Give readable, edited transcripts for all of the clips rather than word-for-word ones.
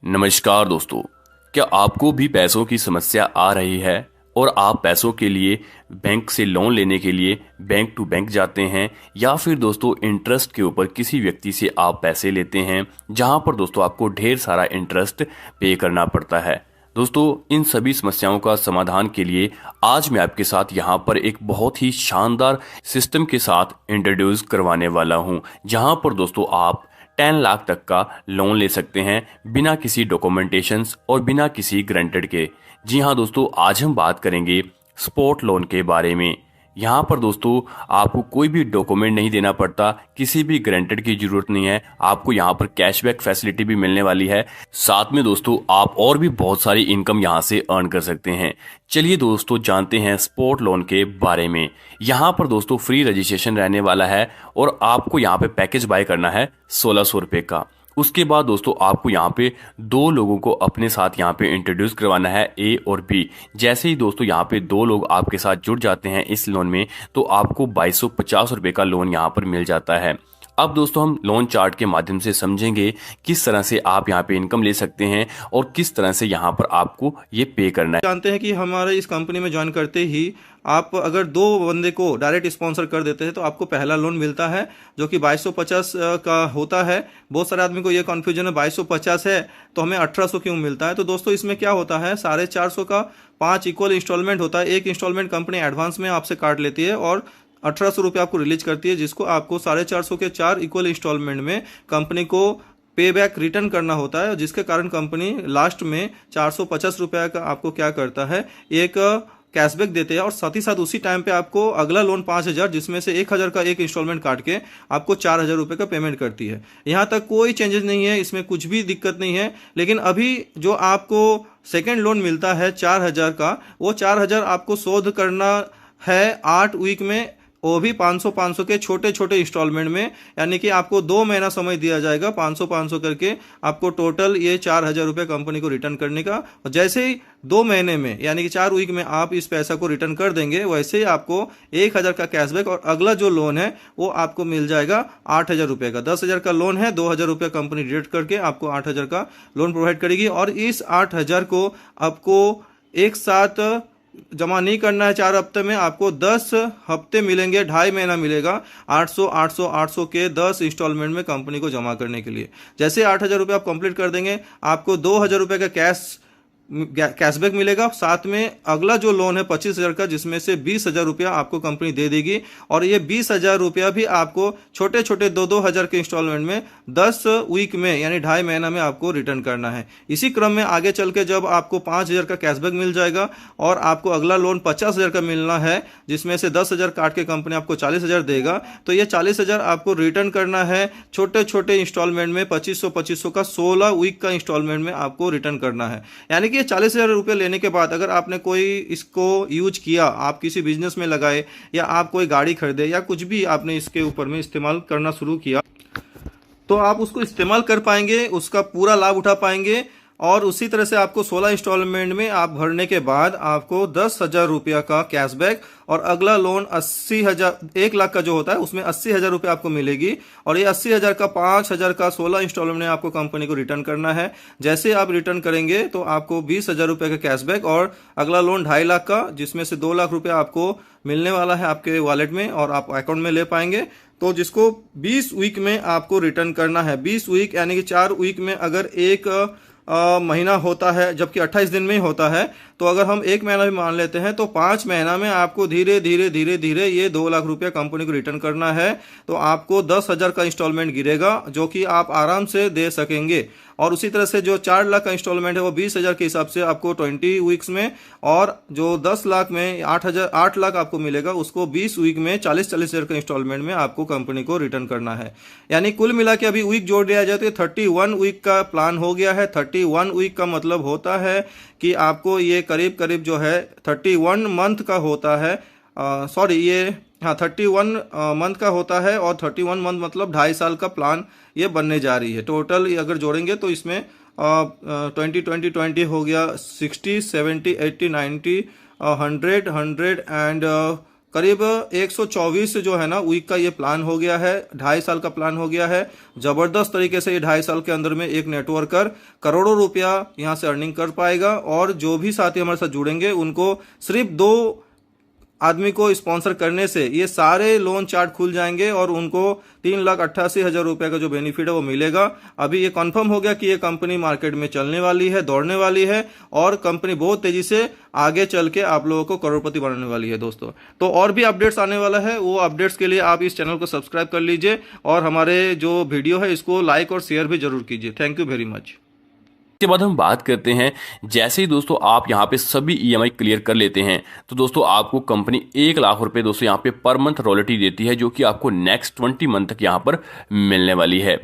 नमस्कार दोस्तों। क्या आपको भी पैसों की समस्या आ रही है और आप पैसों के लिए बैंक से लोन लेने के लिए बैंक टू बैंक जाते हैं, या फिर दोस्तों इंटरेस्ट के ऊपर किसी व्यक्ति से आप पैसे लेते हैं जहां पर दोस्तों आपको ढेर सारा इंटरेस्ट पे करना पड़ता है। दोस्तों, इन सभी समस्याओं का समाधान के लिए आज मैं आपके साथ यहाँ पर एक बहुत ही शानदार सिस्टम के साथ इंट्रोड्यूस करवाने वाला हूँ, जहाँ पर दोस्तों आप 10 लाख तक का लोन ले सकते हैं बिना किसी डॉक्यूमेंटेशंस और बिना किसी ग्रंटेड के। जी हाँ दोस्तों, आज हम बात करेंगे स्पॉट लोन के बारे में। यहाँ पर दोस्तों आपको कोई भी डॉक्यूमेंट नहीं देना पड़ता, किसी भी ग्रंटेड की जरूरत नहीं है। आपको यहाँ पर कैशबैक फैसिलिटी भी मिलने वाली है। साथ में दोस्तों आप और भी बहुत सारी इनकम यहाँ से अर्न कर सकते हैं। चलिए दोस्तों जानते हैं स्पॉट लोन के बारे में। यहाँ पर दोस्तों फ्री रजिस्ट्रेशन रहने वाला है और आपको यहाँ पे पैकेज बाय करना है 1600 रुपये का। उसके बाद दोस्तों आपको यहाँ पे 2 लोगों को अपने साथ यहाँ पे इंट्रोड्यूस करवाना है, ए और बी। जैसे ही दोस्तों यहाँ पे 2 लोग आपके साथ जुड़ जाते हैं इस लोन में, तो आपको 2250 रुपये का लोन यहाँ पर मिल जाता है। अब दोस्तों हम लोन चार्ट के माध्यम से समझेंगे किस तरह से आप यहाँ पे इनकम ले सकते हैं और किस तरह से यहाँ पर आपको ये पे करना है। जानते हैं कि हमारे इस कंपनी में ज्वाइन करते ही आप अगर 2 बंदे को डायरेक्ट स्पॉन्सर कर देते हैं तो आपको पहला लोन मिलता है जो कि 2250 का होता है। बहुत सारे आदमी को ये कन्फ्यूजन है 2250 है तो हमें 1800 क्यों मिलता है। तो दोस्तों इसमें क्या होता है, 450 का 5 इक्वल इंस्टॉलमेंट होता है। एक इंस्टॉलमेंट कंपनी एडवांस में आपसे काट लेती है और 1800 रुपये आपको रिलीज करती है, जिसको आपको 450 के 4 इक्वल इंस्टॉलमेंट में कंपनी को पे बैक रिटर्न करना होता है, जिसके कारण कंपनी लास्ट में 450 रुपये का आपको क्या करता है, एक कैशबैक देते हैं। और साथ ही साथ उसी टाइम पे आपको अगला लोन 5000 जिसमें से 1000 का एक इंस्टॉलमेंट काट के आपको 4000 रुपये का पेमेंट करती है। यहाँ तक कोई चेंजेस नहीं है, इसमें कुछ भी दिक्कत नहीं है। लेकिन अभी जो आपको सेकेंड लोन मिलता है 4000 का, वो 4000 आपको शोध करना है 8 वीक में, वो भी 500 के छोटे छोटे इंस्टॉलमेंट में। यानी कि आपको 2 महीना समय दिया जाएगा 500 करके आपको टोटल ये 4000 रुपये कंपनी को रिटर्न करने का। और जैसे ही 2 महीने में यानी कि 4 वीक में आप इस पैसा को रिटर्न कर देंगे, वैसे ही आपको 1000 का कैशबैक और अगला जो लोन है वो आपको मिल जाएगा 8000 रुपये का। 10,000 का लोन है, 2000 रुपये कंपनी डिडक्ट करके आपको 8000 का लोन प्रोवाइड करेगी। और इस 8000 को आपको एक साथ जमा नहीं करना है 4 हफ्ते में, आपको 10 हफ्ते मिलेंगे, 2.5 महीना मिलेगा 800 800 800 के 10 इंस्टॉलमेंट में कंपनी को जमा करने के लिए। जैसे 8000 रुपये आप कंप्लीट कर देंगे, आपको 2000 रुपये का कैशबैक मिलेगा। साथ में अगला जो लोन है 25000 का, जिसमें से 20000 रुपया आपको कंपनी दे देगी। और ये 20000 रुपया भी आपको छोटे छोटे 2-2 हज़ार के इंस्टॉलमेंट में 10 वीक में यानी 2.5 महीना में आपको रिटर्न करना है। इसी क्रम में आगे चल के जब आपको 5000 का कैशबैक मिल जाएगा और आपको अगला लोन 50000 का मिलना है, जिसमें से 10,000 काट के कंपनी आपको 40,000 देगा, तो ये 40,000 आपको रिटर्न करना है छोटे छोटे इंस्टॉलमेंट में 2500 का 16 वीक का इंस्टॉलमेंट में आपको रिटर्न करना है। यानी ये 40,000 रुपये लेने के बाद अगर आपने कोई इसको यूज किया, आप किसी बिजनेस में लगाए या आप कोई गाड़ी खरीदे या कुछ भी आपने इसके ऊपर में इस्तेमाल करना शुरू किया, तो आप उसको इस्तेमाल कर पाएंगे, उसका पूरा लाभ उठा पाएंगे। और उसी तरह से आपको 16 इंस्टॉलमेंट में आप भरने के बाद आपको 10,000 रुपया का कैशबैक और अगला लोन 80,000 1 लाख का जो होता है उसमें 80,000 रुपये आपको मिलेगी। और ये 80,000 का 5,000 का 16 इंस्टॉलमेंट में आपको कंपनी को रिटर्न करना है। जैसे आप रिटर्न करेंगे तो आपको 20,000 रुपये का कैशबैक और अगला लोन 2.5 लाख का, जिसमें से 2 लाख रुपये आपको मिलने वाला है आपके वॉलेट में और आप अकाउंट में ले पाएंगे। तो जिसको 20 वीक में आपको रिटर्न करना है। 20 वीक यानी कि 4 वीक में अगर एक महीना होता है, जबकि 28 दिन में ही होता है, तो अगर हम 1 महीना भी मान लेते हैं तो 5 महीना में आपको धीरे धीरे धीरे धीरे ये 2 लाख रुपया कंपनी को रिटर्न करना है। तो आपको 10,000 का इंस्टॉलमेंट गिरेगा जो कि आप आराम से दे सकेंगे। और उसी तरह से जो 4 लाख का इंस्टॉलमेंट है वो 20,000 के हिसाब से आपको 20 वीक्स में, और जो 10 लाख में 8 लाख आपको मिलेगा उसको 20 वीक में 40,000 का इंस्टॉलमेंट में आपको कंपनी को रिटर्न करना है। यानी कुल मिला के अभी वीक जोड़ दिया जाए तो 31 वीक का प्लान हो गया है। 31 वीक का मतलब होता है कि आपको ये करीब करीब जो है 31 मंथ का होता है। ये 31 मंथ का होता है और 31 मंथ मतलब 2.5 साल का प्लान ये बनने जा रही है। टोटल अगर जोड़ेंगे तो इसमें 20 हो गया, 60 70 80 90 100 एंड करीब 124 जो है ना वीक का ये प्लान हो गया है, 2.5 साल का प्लान हो गया है। जबरदस्त तरीके से ये 2.5 साल के अंदर में एक नेटवर्कर करोड़ों रुपया यहाँ से अर्निंग कर पाएगा। और जो भी साथी हमारे साथ जुड़ेंगे उनको सिर्फ 2 आदमी को स्पॉन्सर करने से ये सारे लोन चार्ट खुल जाएंगे और उनको 3,88,000 रुपये का जो बेनिफिट है वो मिलेगा। अभी ये कंफर्म हो गया कि ये कंपनी मार्केट में चलने वाली है, दौड़ने वाली है और कंपनी बहुत तेजी से आगे चल के आप लोगों को करोड़पति बनाने वाली है दोस्तों। तो और भी अपडेट्स आने वाला है, वो अपडेट्स के लिए आप इस चैनल को सब्सक्राइब कर लीजिए और हमारे जो वीडियो है इसको लाइक और शेयर भी जरूर कीजिए। Thank you very much. इसके बाद हम बात करते हैं, जैसे ही दोस्तों आप यहाँ पे सभी ईएमआई क्लियर कर लेते हैं तो दोस्तों आपको कंपनी 1 लाख रुपए दोस्तों यहाँ पे पर मंथ रॉयल्टी देती है, जो कि आपको नेक्स्ट 20 मंथ तक यहाँ पर मिलने वाली है।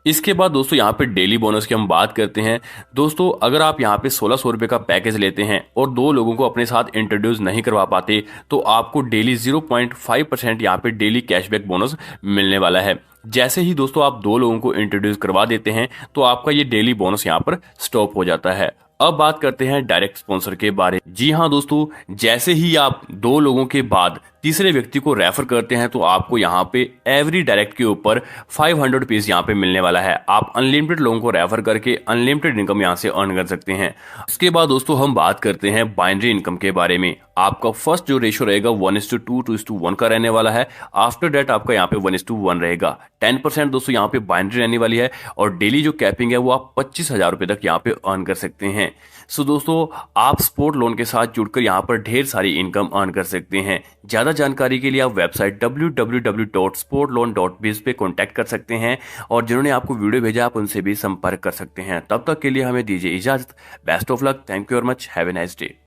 इसके बाद दोस्तों यहाँ पे डेली बोनस की हम बात करते हैं। दोस्तों अगर आप यहाँ पे 1600 रुपये का पैकेज लेते हैं और 2 लोगों को अपने साथ इंट्रोड्यूस नहीं करवा पाते तो आपको डेली 0.5% यहाँ पे डेली कैशबैक बोनस मिलने वाला है। जैसे ही दोस्तों आप 2 लोगों को इंट्रोड्यूस करवा देते हैं तो आपका ये डेली बोनस यहाँ पर स्टॉप हो जाता है। अब बात करते हैं डायरेक्ट स्पॉन्सर के बारे में। जी हाँ दोस्तों, जैसे ही आप 2 लोगों के बाद तीसरे व्यक्ति को रेफर करते हैं तो आपको यहाँ पे एवरी डायरेक्ट के ऊपर 500 रुपीज यहाँ पे मिलने वाला है। आप अनलिमिटेड लोगों को रेफर करके अनलिमिटेड इनकम यहाँ से अर्न कर सकते हैं। इसके बाद दोस्तों हम बात करते हैं बाइनरी इनकम के बारे में। आपका फर्स्ट जो रेशियो रहेगा 1:2 2:1 का रहने वाला है। आफ्टर डेट आपका यहाँ पे 1:1 रहेगा। 10% दोस्तों यहाँ पे बाइनरी रहने वाली है और डेली जो कैपिंग है वो आप 25,000 रुपए तक यहाँ पे अर्न कर सकते हैं। सो दोस्तों आप स्पोर्ट लोन के साथ जुड़कर यहाँ पर ढेर सारी इनकम अर्न कर सकते हैं। ज्यादा जानकारी के लिए आप वेबसाइट www.sportloan.biz पे कॉन्टैक्ट कर सकते हैं और जिन्होंने आपको वीडियो भेजा आप उनसे भी संपर्क कर सकते हैं। तब तक के लिए हमें दीजिए इजाजत। Best of luck. Thank you very much. Have a nice day.